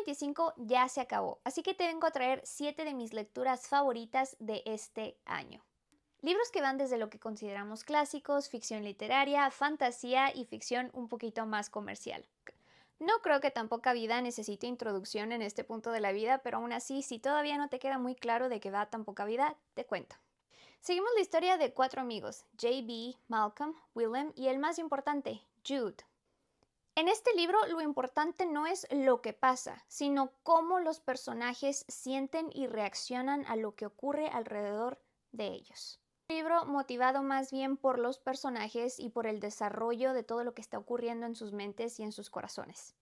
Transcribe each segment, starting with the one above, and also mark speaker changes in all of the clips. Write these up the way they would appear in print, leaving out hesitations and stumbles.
Speaker 1: 2025 ya se acabó, así que te vengo a traer 7 de mis lecturas favoritas de este año. Libros que van desde lo que consideramos clásicos, ficción literaria, fantasía y ficción un poquito más comercial. No creo que Tan poca vida necesite introducción en este punto de la vida, pero aún así, si todavía no te queda muy claro de qué va Tan poca vida, te cuento. Seguimos la historia de 4 amigos, JB, Malcolm, Willem y el más importante, Jude. En este libro lo importante no es lo que pasa, sino cómo los personajes sienten y reaccionan a lo que ocurre alrededor de ellos. Un libro motivado más bien por los personajes y por el desarrollo de todo lo que está ocurriendo en sus mentes y en sus corazones.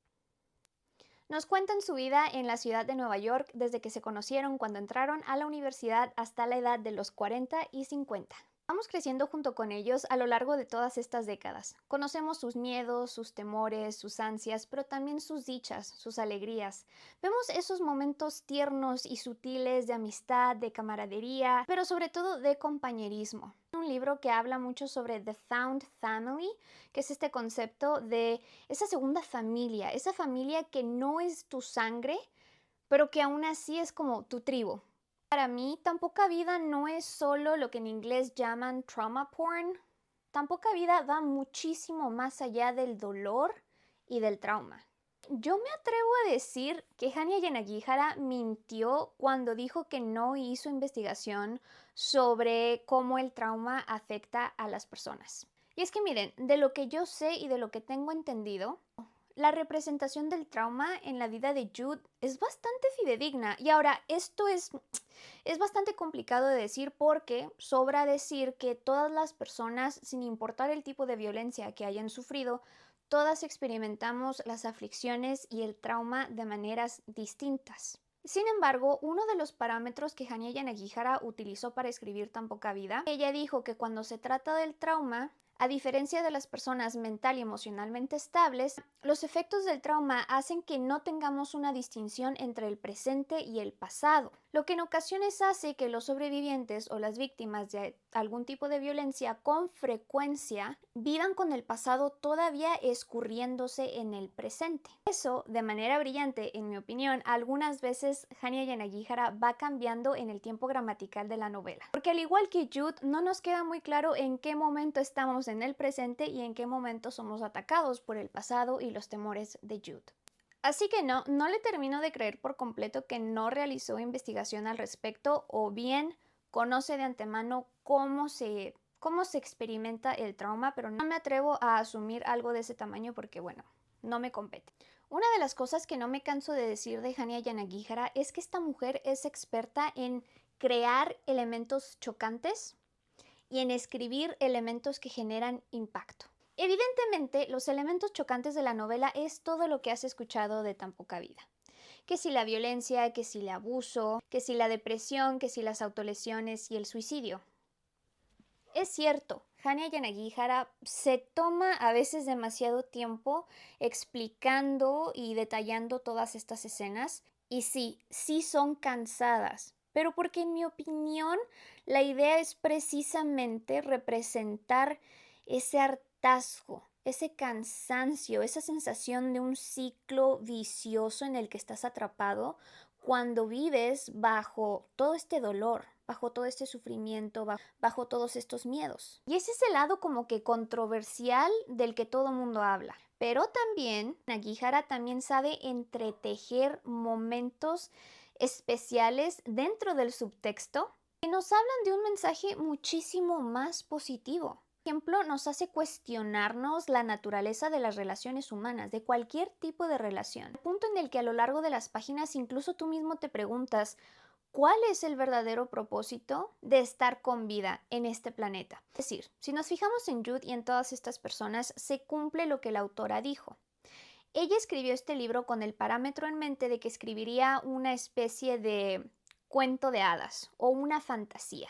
Speaker 1: Nos cuentan su vida en la ciudad de Nueva York desde que se conocieron cuando entraron a la universidad hasta la edad de los 40 y 50. Vamos creciendo junto con ellos a lo largo de todas estas décadas. Conocemos sus miedos, sus temores, sus ansias, pero también sus dichas, sus alegrías. Vemos esos momentos tiernos y sutiles de amistad, de camaradería, pero sobre todo de compañerismo. Un libro que habla mucho sobre The Found Family, que es este concepto de esa segunda familia, esa familia que no es tu sangre, pero que aún así es como tu tribu. Para mí, Tan poca vida no es solo lo que en inglés llaman trauma porn. Tan poca vida va muchísimo más allá del dolor y del trauma. Yo me atrevo a decir que Hanya Yanagihara mintió cuando dijo que no hizo investigación sobre cómo el trauma afecta a las personas. Y es que miren, de lo que yo sé y de lo que tengo entendido, la representación del trauma en la vida de Jude es bastante fidedigna. Y ahora, esto es bastante complicado de decir porque sobra decir que todas las personas, sin importar el tipo de violencia que hayan sufrido, todas experimentamos las aflicciones y el trauma de maneras distintas. Sin embargo, uno de los parámetros que Hanya Yanagihara utilizó para escribir Tan poca vida, ella dijo que cuando se trata del trauma, a diferencia de las personas mental y emocionalmente estables, los efectos del trauma hacen que no tengamos una distinción entre el presente y el pasado, lo que en ocasiones hace que los sobrevivientes o las víctimas de algún tipo de violencia con frecuencia vivan con el pasado todavía escurriéndose en el presente. Eso, de manera brillante, en mi opinión, algunas veces Hanya Yanagihara va cambiando en el tiempo gramatical de la novela. Porque al igual que Jude, no nos queda muy claro en qué momento estamos en el presente y en qué momento somos atacados por el pasado y los temores de Jude. Así que no le termino de creer por completo que no realizó investigación al respecto o bien conoce de antemano cómo se experimenta el trauma, pero no me atrevo a asumir algo de ese tamaño porque, bueno, no me compete. Una de las cosas que no me canso de decir de Hanya Yanagihara es que esta mujer es experta en crear elementos chocantes y en escribir elementos que generan impacto. Evidentemente, los elementos chocantes de la novela es todo lo que has escuchado de Tan poca vida. Que si la violencia, que si el abuso, que si la depresión, que si las autolesiones y el suicidio. Es cierto, Hanya Yanagihara se toma a veces demasiado tiempo explicando y detallando todas estas escenas y sí son cansadas, pero porque en mi opinión la idea es precisamente representar ese hartazgo, ese cansancio, esa sensación de un ciclo vicioso en el que estás atrapado cuando vives bajo todo este dolor, bajo todo este sufrimiento, bajo todos estos miedos. Y ese es el lado como que controversial del que todo mundo habla. Pero también, Nagihara también sabe entretejer momentos especiales dentro del subtexto que nos hablan de un mensaje muchísimo más positivo. Por ejemplo, nos hace cuestionarnos la naturaleza de las relaciones humanas, de cualquier tipo de relación. El punto en el que a lo largo de las páginas incluso tú mismo te preguntas, ¿cuál es el verdadero propósito de estar con vida en este planeta? Es decir, si nos fijamos en Jude y en todas estas personas, se cumple lo que la autora dijo. Ella escribió este libro con el parámetro en mente de que escribiría una especie de cuento de hadas o una fantasía.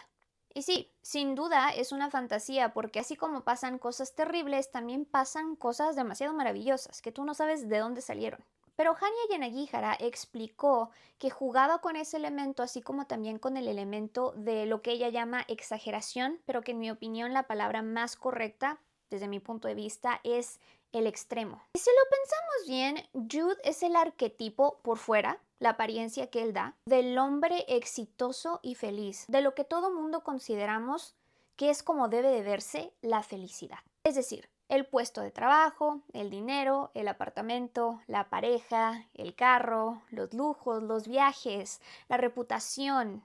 Speaker 1: Y sí, sin duda es una fantasía porque así como pasan cosas terribles, también pasan cosas demasiado maravillosas que tú no sabes de dónde salieron. Pero Hanya Yanagihara explicó que jugaba con ese elemento así como también con el elemento de lo que ella llama exageración, pero que en mi opinión la palabra más correcta, desde mi punto de vista, es el extremo. Y si lo pensamos bien, Jude es el arquetipo por fuera, la apariencia que él da, del hombre exitoso y feliz, de lo que todo mundo consideramos que es como debe de verse la felicidad. Es decir, el puesto de trabajo, el dinero, el apartamento, la pareja, el carro, los lujos, los viajes, la reputación.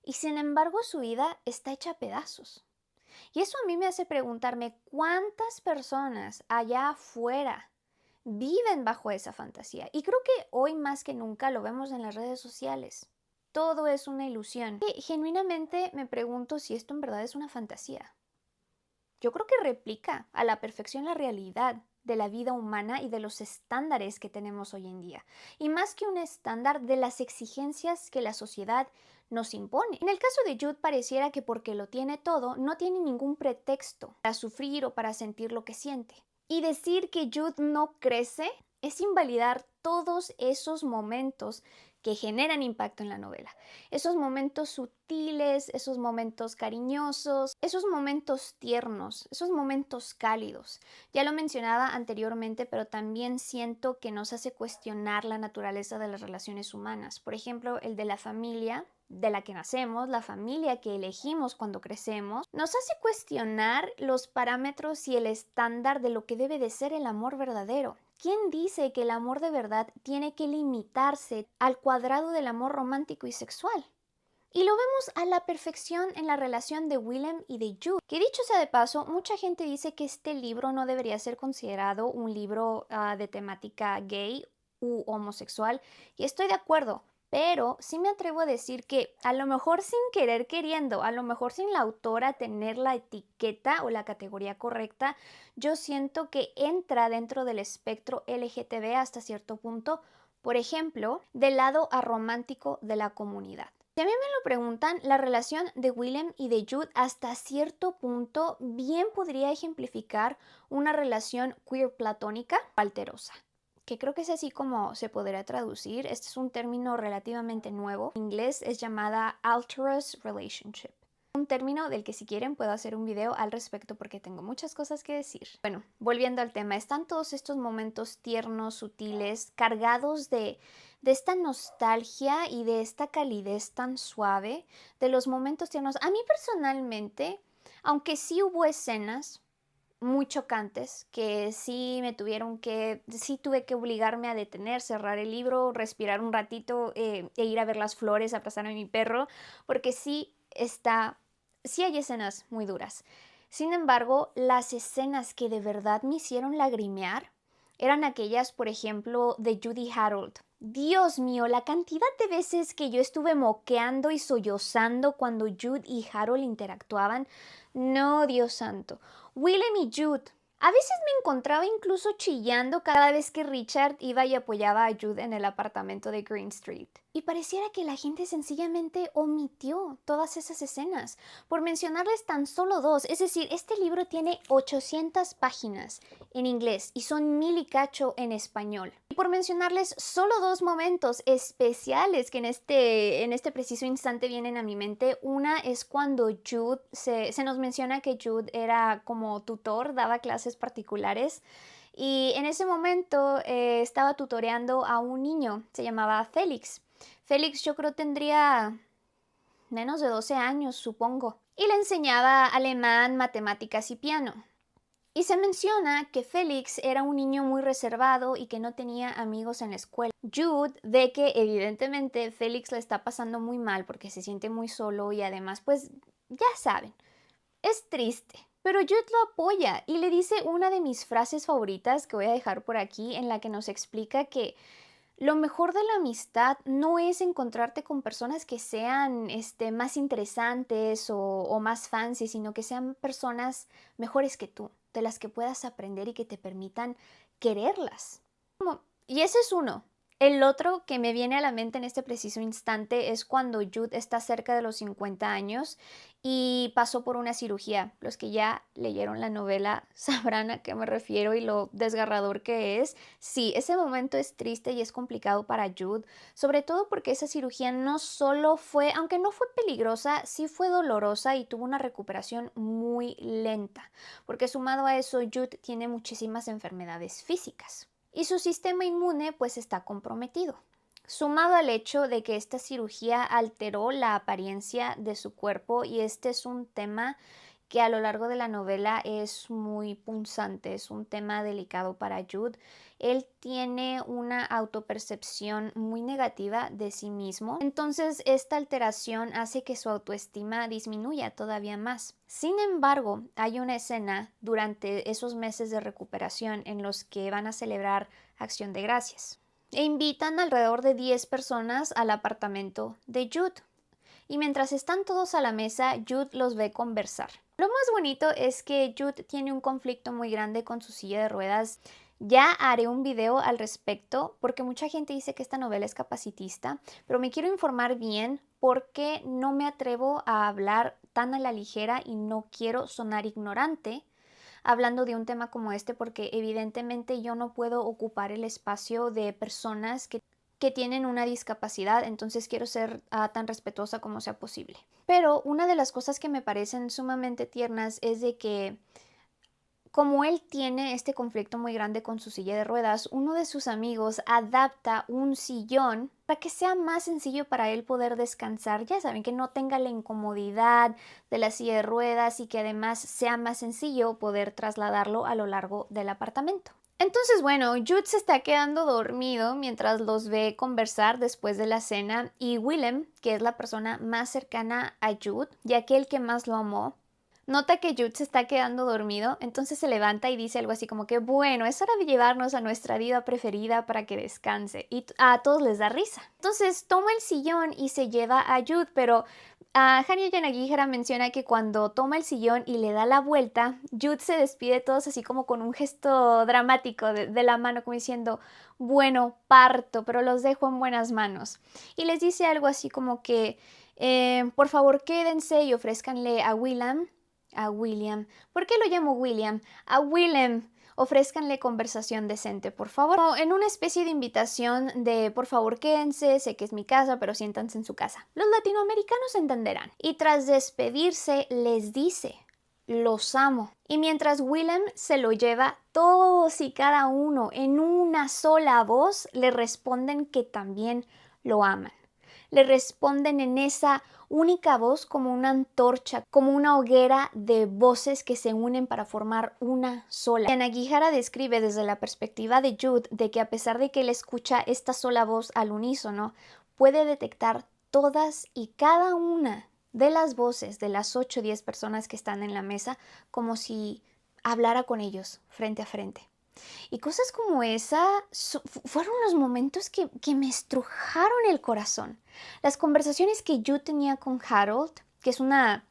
Speaker 1: Y sin embargo su vida está hecha a pedazos. Y eso a mí me hace preguntarme cuántas personas allá afuera viven bajo esa fantasía. Y creo que hoy más que nunca lo vemos en las redes sociales. Todo es una ilusión. Y genuinamente me pregunto si esto en verdad es una fantasía. Yo creo que replica a la perfección la realidad de la vida humana y de los estándares que tenemos hoy en día. Y más que un estándar, de las exigencias que la sociedad nos impone. En el caso de Jude pareciera que porque lo tiene todo, no tiene ningún pretexto para sufrir o para sentir lo que siente. Y decir que Jude no crece es invalidar todos esos momentos que generan impacto en la novela. Esos momentos sutiles, esos momentos cariñosos, esos momentos tiernos, esos momentos cálidos. Ya lo mencionaba anteriormente, pero también siento que nos hace cuestionar la naturaleza de las relaciones humanas. Por ejemplo, el de la familia de la que nacemos, la familia que elegimos cuando crecemos, nos hace cuestionar los parámetros y el estándar de lo que debe de ser el amor verdadero. ¿Quién dice que el amor de verdad tiene que limitarse al cuadrado del amor romántico y sexual? Y lo vemos a la perfección en la relación de Willem y de Jude. Que dicho sea de paso, mucha gente dice que este libro no debería ser considerado un libro de temática gay u homosexual, y estoy de acuerdo. Pero sí me atrevo a decir que a lo mejor sin querer queriendo, a lo mejor sin la autora tener la etiqueta o la categoría correcta, yo siento que entra dentro del espectro LGTB hasta cierto punto, por ejemplo, del lado aromántico de la comunidad. Si a mí me lo preguntan, la relación de Willem y de Jude hasta cierto punto bien podría ejemplificar una relación queer platónica o alterosa, que creo que es así como se podría traducir. Este es un término relativamente nuevo. En inglés es llamada alterous relationship. Un término del que si quieren puedo hacer un video al respecto porque tengo muchas cosas que decir. Bueno, volviendo al tema, están todos estos momentos tiernos, sutiles, cargados de esta nostalgia y de esta calidez tan suave, de los momentos tiernos. A mí personalmente, aunque sí hubo escenas muy chocantes que sí tuve que obligarme a detener, cerrar el libro, respirar un ratito e ir a ver las flores, a pasar a mi perro, porque sí hay escenas muy duras. Sin embargo, las escenas que de verdad me hicieron lagrimear eran aquellas, por ejemplo, de Jude y Harold. Dios mío, la cantidad de veces que yo estuve moqueando y sollozando cuando Jude y Harold interactuaban. No, Dios santo. Willem y Jude. A veces me encontraba incluso chillando cada vez que Richard iba y apoyaba a Jude en el apartamento de Green Street. Y pareciera que la gente sencillamente omitió todas esas escenas, por mencionarles tan solo dos. Es decir, este libro tiene 800 páginas en inglés y son 1000 y cacho en español. Y por mencionarles solo dos momentos especiales que en este preciso instante vienen a mi mente. Una es cuando Jude, se nos menciona que Jude era como tutor, daba clases particulares. Y en ese momento estaba tutoreando a un niño, se llamaba Félix. Félix yo creo tendría menos de 12 años, supongo. Y le enseñaba alemán, matemáticas y piano. Y se menciona que Félix era un niño muy reservado y que no tenía amigos en la escuela. Jude ve que evidentemente Félix la está pasando muy mal porque se siente muy solo y además, pues, ya saben, es triste. Pero Jude lo apoya y le dice una de mis frases favoritas que voy a dejar por aquí, en la que nos explica que lo mejor de la amistad no es encontrarte con personas que sean más interesantes o más fancy, sino que sean personas mejores que tú, de las que puedas aprender y que te permitan quererlas. Y ese es uno. El otro que me viene a la mente en este preciso instante es cuando Jude está cerca de los 50 años y pasó por una cirugía. Los que ya leyeron la novela sabrán a qué me refiero y lo desgarrador que es. Sí, ese momento es triste y es complicado para Jude, sobre todo porque esa cirugía no solo fue, aunque no fue peligrosa, sí fue dolorosa y tuvo una recuperación muy lenta, porque sumado a eso, Jude tiene muchísimas enfermedades físicas y su sistema inmune pues está comprometido. Sumado al hecho de que esta cirugía alteró la apariencia de su cuerpo, y este es un tema que a lo largo de la novela es muy punzante, es un tema delicado para Jude. Él tiene una autopercepción muy negativa de sí mismo, entonces esta alteración hace que su autoestima disminuya todavía más. Sin embargo, hay una escena durante esos meses de recuperación en los que van a celebrar Acción de Gracias e invitan alrededor de 10 personas al apartamento de Jude. Y mientras están todos a la mesa, Jude los ve conversar. Lo más bonito es que Jude tiene un conflicto muy grande con su silla de ruedas. Ya haré un video al respecto porque mucha gente dice que esta novela es capacitista, pero me quiero informar bien porque no me atrevo a hablar tan a la ligera y no quiero sonar ignorante hablando de un tema como este, porque evidentemente yo no puedo ocupar el espacio de personas que tienen una discapacidad, entonces quiero ser tan respetuosa como sea posible. Pero una de las cosas que me parecen sumamente tiernas es de que como él tiene este conflicto muy grande con su silla de ruedas, uno de sus amigos adapta un sillón para que sea más sencillo para él poder descansar. Ya saben, que no tenga la incomodidad de la silla de ruedas y que además sea más sencillo poder trasladarlo a lo largo del apartamento. Entonces, bueno, Jude se está quedando dormido mientras los ve conversar después de la cena, y Willem, que es la persona más cercana a Jude, ya que el que más lo amó, nota que Jude se está quedando dormido, entonces se levanta y dice algo así como que, bueno, es hora de llevarnos a nuestra diva preferida para que descanse. Y a todos les da risa. Entonces toma el sillón y se lleva a Jude, pero Hanya Yanagihara menciona que cuando toma el sillón y le da la vuelta, Jude se despide de todos así como con un gesto dramático de la mano, como diciendo, bueno, parto, pero los dejo en buenas manos. Y les dice algo así como que, por favor quédense y ofrézcanle a William. ¿Por qué lo llamo William? A Willem. Ofrézcanle conversación decente, por favor. O en una especie de invitación de por favor quédense, sé que es mi casa, pero siéntanse en su casa. Los latinoamericanos entenderán. Y tras despedirse les dice, los amo. Y mientras Willem se lo lleva, todos y cada uno en una sola voz le responden que también lo aman. Le responden en esa única voz como una antorcha, como una hoguera de voces que se unen para formar una sola. Yanagihara describe desde la perspectiva de Jude de que a pesar de que él escucha esta sola voz al unísono, puede detectar todas y cada una de las voces de las 8 o 10 personas que están en la mesa como si hablara con ellos frente a frente. Y cosas como esa fueron los momentos que me estrujaron el corazón. Las conversaciones que yo tenía con Harold, que es una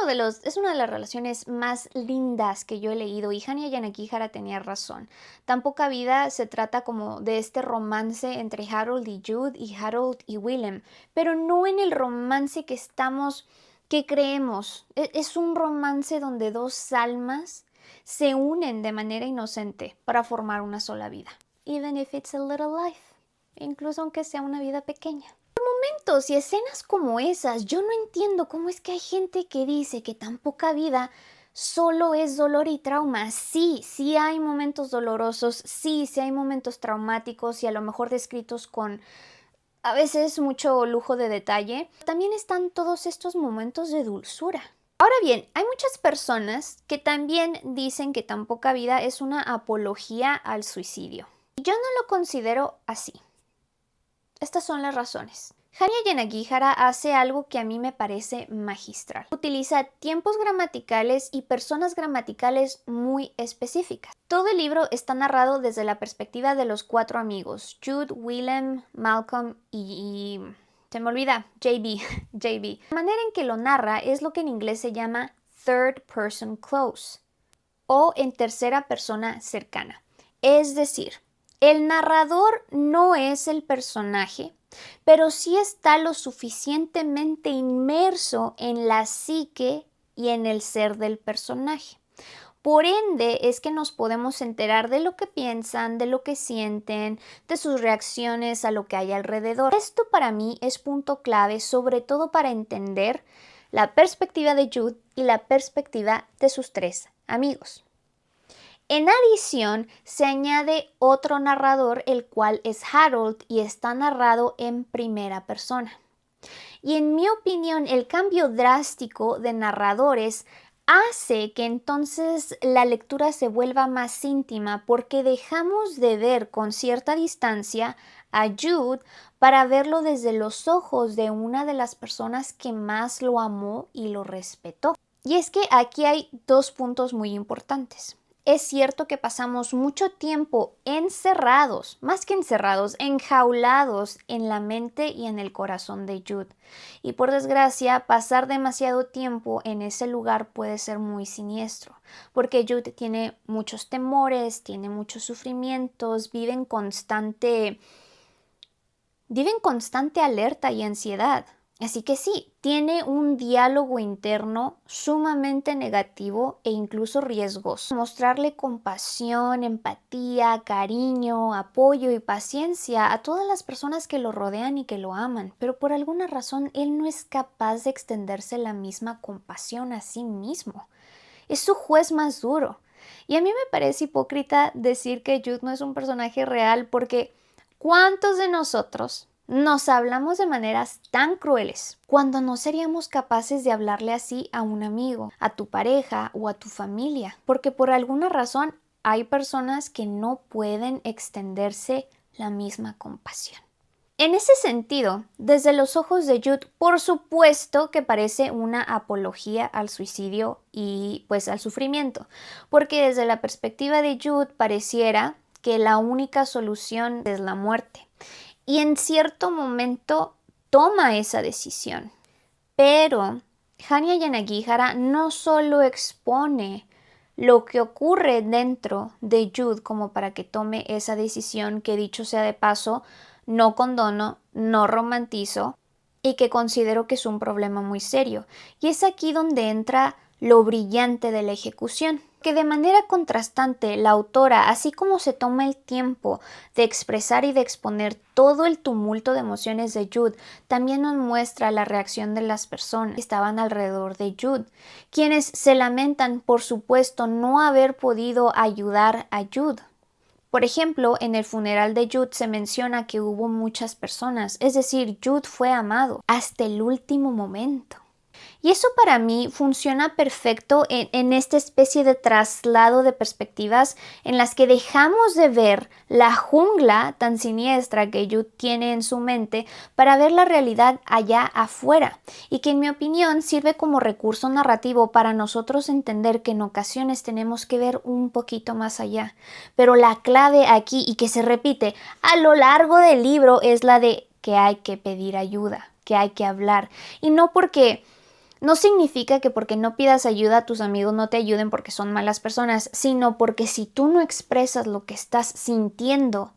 Speaker 1: de las relaciones más lindas que yo he leído, y Hanya Yanagihara tenía razón. Tan poca vida se trata como de este romance entre Harold y Jude y Harold y Willem, pero no en el romance que creemos. Es un romance donde dos almas se unen de manera inocente para formar una sola vida. Even if it's a little life. Incluso aunque sea una vida pequeña. Momentos y escenas como esas, yo no entiendo cómo es que hay gente que dice que tan poca vida solo es dolor y trauma. Sí, sí hay momentos dolorosos, sí, sí hay momentos traumáticos y a lo mejor descritos con a veces mucho lujo de detalle. También están todos estos momentos de dulzura. Ahora bien, hay muchas personas que también dicen que tan poca vida es una apología al suicidio. Yo no lo considero así. Estas son las razones. Hanya Yanagihara hace algo que a mí me parece magistral. Utiliza tiempos gramaticales y personas gramaticales muy específicas. Todo el libro está narrado desde la perspectiva de los 4 amigos, Jude, Willem, Malcolm y se me olvida, JB. JB. La manera en que lo narra es lo que en inglés se llama third person close o en tercera persona cercana. Es decir, El narrador no es el personaje, pero sí está lo suficientemente inmerso en la psique y en el ser del personaje. Por ende, es que nos podemos enterar de lo que piensan, de lo que sienten, de sus reacciones a lo que hay alrededor. Esto para mí es punto clave, sobre todo para entender la perspectiva de Jude y la perspectiva de sus tres amigos. En adición, se añade otro narrador, el cual es Harold y está narrado en primera persona. Y en mi opinión, el cambio drástico de narradores hace que entonces la lectura se vuelva más íntima porque dejamos de ver con cierta distancia a Jude para verlo desde los ojos de una de las personas que más lo amó y lo respetó. Y es que aquí hay dos puntos muy importantes. Es cierto que pasamos mucho tiempo encerrados, más que encerrados, enjaulados en la mente y en el corazón de Jude. Y por desgracia, pasar demasiado tiempo en ese lugar puede ser muy siniestro, porque Jude tiene muchos temores, tiene muchos sufrimientos, vive en constante alerta y ansiedad. Así que sí, tiene un diálogo interno sumamente negativo e incluso riesgoso. Mostrarle compasión, empatía, cariño, apoyo y paciencia a todas las personas que lo rodean y que lo aman, pero por alguna razón él no es capaz de extenderse la misma compasión a sí mismo. Es su juez más duro. Y a mí me parece hipócrita decir que Jude no es un personaje real porque ¿cuántos de nosotros nos hablamos de maneras tan crueles cuando no seríamos capaces de hablarle así a un amigo, a tu pareja o a tu familia? Porque por alguna razón hay personas que no pueden extenderse la misma compasión. En ese sentido, desde los ojos de Jude, por supuesto que parece una apología al suicidio y pues al sufrimiento, porque desde la perspectiva de Jude pareciera que la única solución es la muerte. Y en cierto momento toma esa decisión. Pero Hanya Yanagihara no solo expone lo que ocurre dentro de Jude como para que tome esa decisión que, dicho sea de paso, no condono, no romantizo y que considero que es un problema muy serio. Y es aquí donde entra lo brillante de la ejecución, que de manera contrastante la autora, así como se toma el tiempo de expresar y de exponer todo el tumulto de emociones de Jude, también nos muestra la reacción de las personas que estaban alrededor de Jude, quienes se lamentan, por supuesto, no haber podido ayudar a Jude. Por ejemplo, en el funeral de Jude se menciona que hubo muchas personas, es decir, Jude fue amado hasta el último momento. Y eso para mí funciona perfecto en esta especie de traslado de perspectivas en las que dejamos de ver la jungla tan siniestra que Jude tiene en su mente para ver la realidad allá afuera, y que en mi opinión sirve como recurso narrativo para nosotros entender que en ocasiones tenemos que ver un poquito más allá. Pero la clave aquí, y que se repite a lo largo del libro, es la de que hay que pedir ayuda, que hay que hablar, y no significa que porque no pidas ayuda tus amigos no te ayuden porque son malas personas, sino porque si tú no expresas lo que estás sintiendo,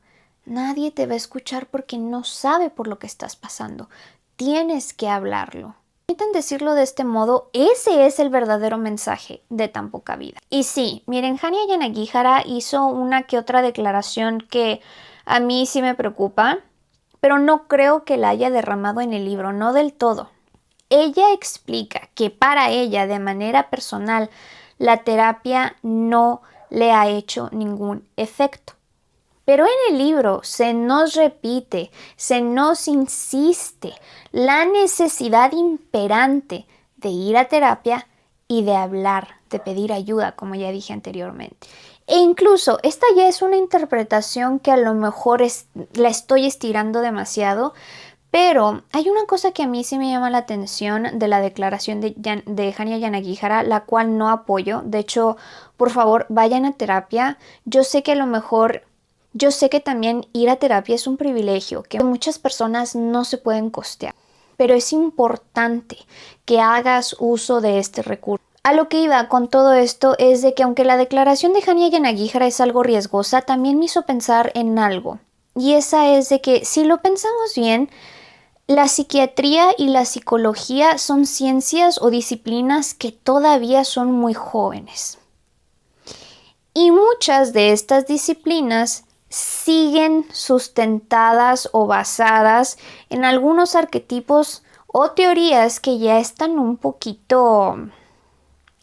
Speaker 1: nadie te va a escuchar porque no sabe por lo que estás pasando. Tienes que hablarlo. Permiten decirlo de este modo, ese es el verdadero mensaje de Tan Poca Vida. Y sí, miren, Hanya Yanagihara hizo una que otra declaración que a mí sí me preocupa, pero no creo que la haya derramado en el libro, no del todo. Ella explica que para ella, de manera personal, la terapia no le ha hecho ningún efecto. Pero en el libro se nos repite, se nos insiste la necesidad imperante de ir a terapia y de hablar, de pedir ayuda, como ya dije anteriormente. E incluso esta ya es una interpretación que a lo mejor la estoy estirando demasiado, pero hay una cosa que a mí sí me llama la atención de la declaración de Hanya Yanagihara, la cual no apoyo. De hecho, por favor, vayan a terapia. Yo sé que también ir a terapia es un privilegio que muchas personas no se pueden costear, pero es importante que hagas uso de este recurso. A lo que iba con todo esto es de que aunque la declaración de Hanya Yanagihara es algo riesgosa, también me hizo pensar en algo. Y esa es de que si lo pensamos bien, la psiquiatría y la psicología son ciencias o disciplinas que todavía son muy jóvenes. Y muchas de estas disciplinas siguen sustentadas o basadas en algunos arquetipos o teorías que ya están un poquito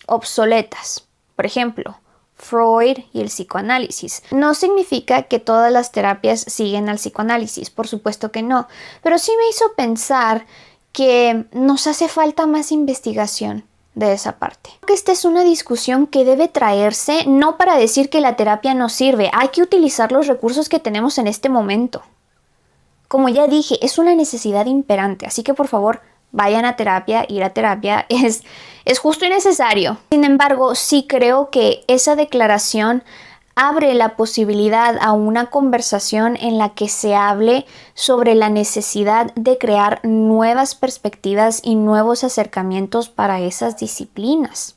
Speaker 1: obsoletas. Por ejemplo, Freud y el psicoanálisis. No significa que todas las terapias siguen al psicoanálisis, por supuesto que no, pero sí me hizo pensar que nos hace falta más investigación de esa parte. Creo que esta es una discusión que debe traerse no para decir que la terapia no sirve, hay que utilizar los recursos que tenemos en este momento. Como ya dije, es una necesidad imperante, así que por favor vayan a terapia, ir a terapia es justo y necesario. Sin embargo, sí creo que esa declaración abre la posibilidad a una conversación en la que se hable sobre la necesidad de crear nuevas perspectivas y nuevos acercamientos para esas disciplinas,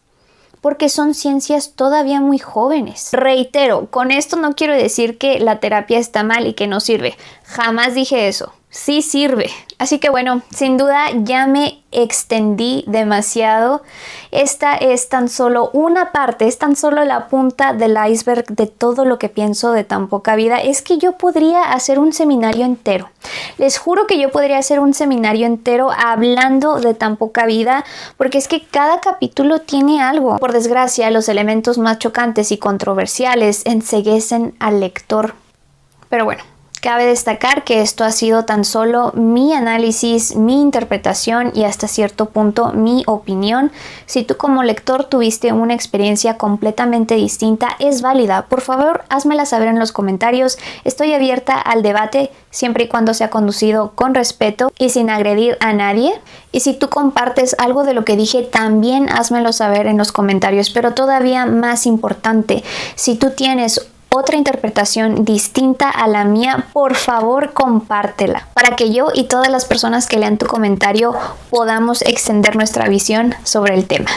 Speaker 1: porque son ciencias todavía muy jóvenes. Reitero, con esto no quiero decir que la terapia está mal y que no sirve. Jamás dije eso. Sí sirve. Así que bueno, sin duda ya me extendí demasiado. Esta es tan solo una parte, es tan solo la punta del iceberg de todo lo que pienso de tan poca vida. Es que yo podría hacer un seminario entero. Les juro que yo podría hacer un seminario entero hablando de tan poca vida, porque es que cada capítulo tiene algo. Por desgracia, los elementos más chocantes y controversiales enceguecen al lector. Pero bueno. Cabe destacar que esto ha sido tan solo mi análisis, mi interpretación y hasta cierto punto mi opinión. Si tú como lector tuviste una experiencia completamente distinta, es válida. Por favor, házmela saber en los comentarios. Estoy abierta al debate siempre y cuando sea conducido con respeto y sin agredir a nadie. Y si tú compartes algo de lo que dije, también házmelo saber en los comentarios. Pero todavía más importante, si tú tienes otra interpretación distinta a la mía, por favor compártela para que yo y todas las personas que lean tu comentario podamos extender nuestra visión sobre el tema.